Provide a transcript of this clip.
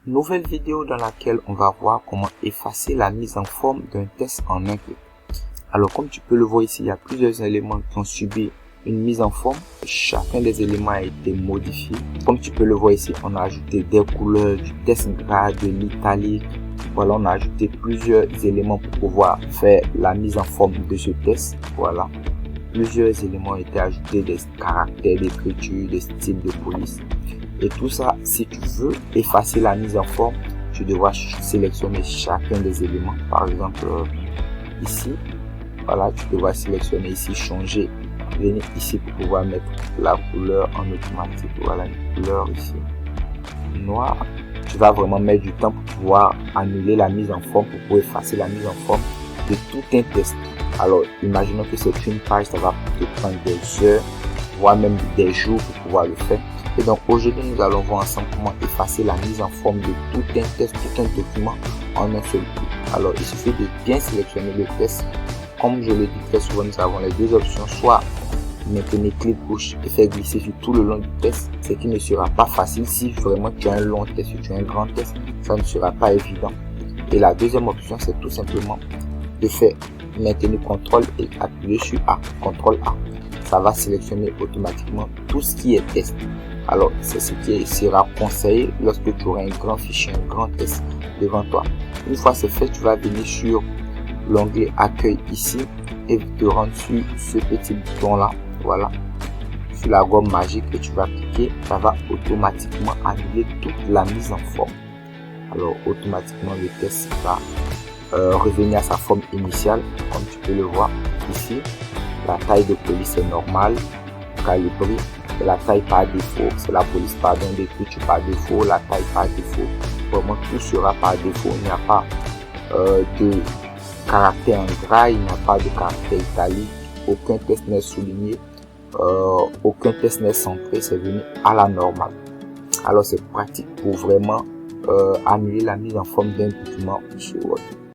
Nouvelle vidéo dans laquelle on va voir comment effacer la mise en forme d'un test en un clic. Alors comme tu peux le voir ici, il y a plusieurs éléments qui ont subi une mise en forme. Chacun des éléments a été modifié. Comme tu peux le voir ici, on a ajouté des couleurs, du test gras, de l'italique. Voilà, on a ajouté plusieurs éléments pour pouvoir faire la mise en forme de ce test. Voilà, plusieurs éléments ont été ajoutés, des caractères d'écriture, des styles de police. Et tout ça, si tu veux effacer la mise en forme, tu devras sélectionner chacun des éléments. Par exemple, ici, voilà, tu devras sélectionner ici, changer, venir ici pour pouvoir mettre la couleur en automatique. Voilà, une couleur ici, noire. Tu vas vraiment mettre du temps pour pouvoir annuler la mise en forme, pour pouvoir effacer la mise en forme de tout un test. Alors, imaginons que c'est une page, ça va te prendre des heures, voire même des jours pour pouvoir le faire. Et donc aujourd'hui, nous allons voir ensemble comment effacer la mise en forme de tout un test, tout un document en un seul clic. Alors, il suffit de bien sélectionner le test. Comme je le dis très souvent, nous avons les deux options, soit maintenir clic gauche et faire glisser sur tout le long du test, ce qui ne sera pas facile. Si vraiment tu as un long test, si tu as un grand test, ça ne sera pas évident. Et la deuxième option, c'est tout simplement de faire maintenir CTRL et appuyer sur A, CTRL A. Ça va sélectionner automatiquement tout ce qui est test. Alors, c'est ce qui sera conseillé lorsque tu auras un grand fichier, un grand test devant toi. Une fois c'est fait, tu vas venir sur l'onglet accueil ici et te rendre sur ce petit bouton là, voilà, sur la gomme magique, et tu vas cliquer. Ça va automatiquement annuler toute la mise en forme. Alors, automatiquement le test va revenir à sa forme initiale, comme tu peux le voir ici. La taille de police est normale, calibrée. La taille par défaut, c'est la police pardon d'écriture par défaut, la taille par défaut. Vraiment tout sera par défaut. Il n'y a pas de caractère en gras, il n'y a pas de caractère italique, aucun test n'est souligné, aucun test n'est centré, c'est venu à la normale. Alors c'est pratique pour vraiment annuler la mise en forme d'un document sur Word.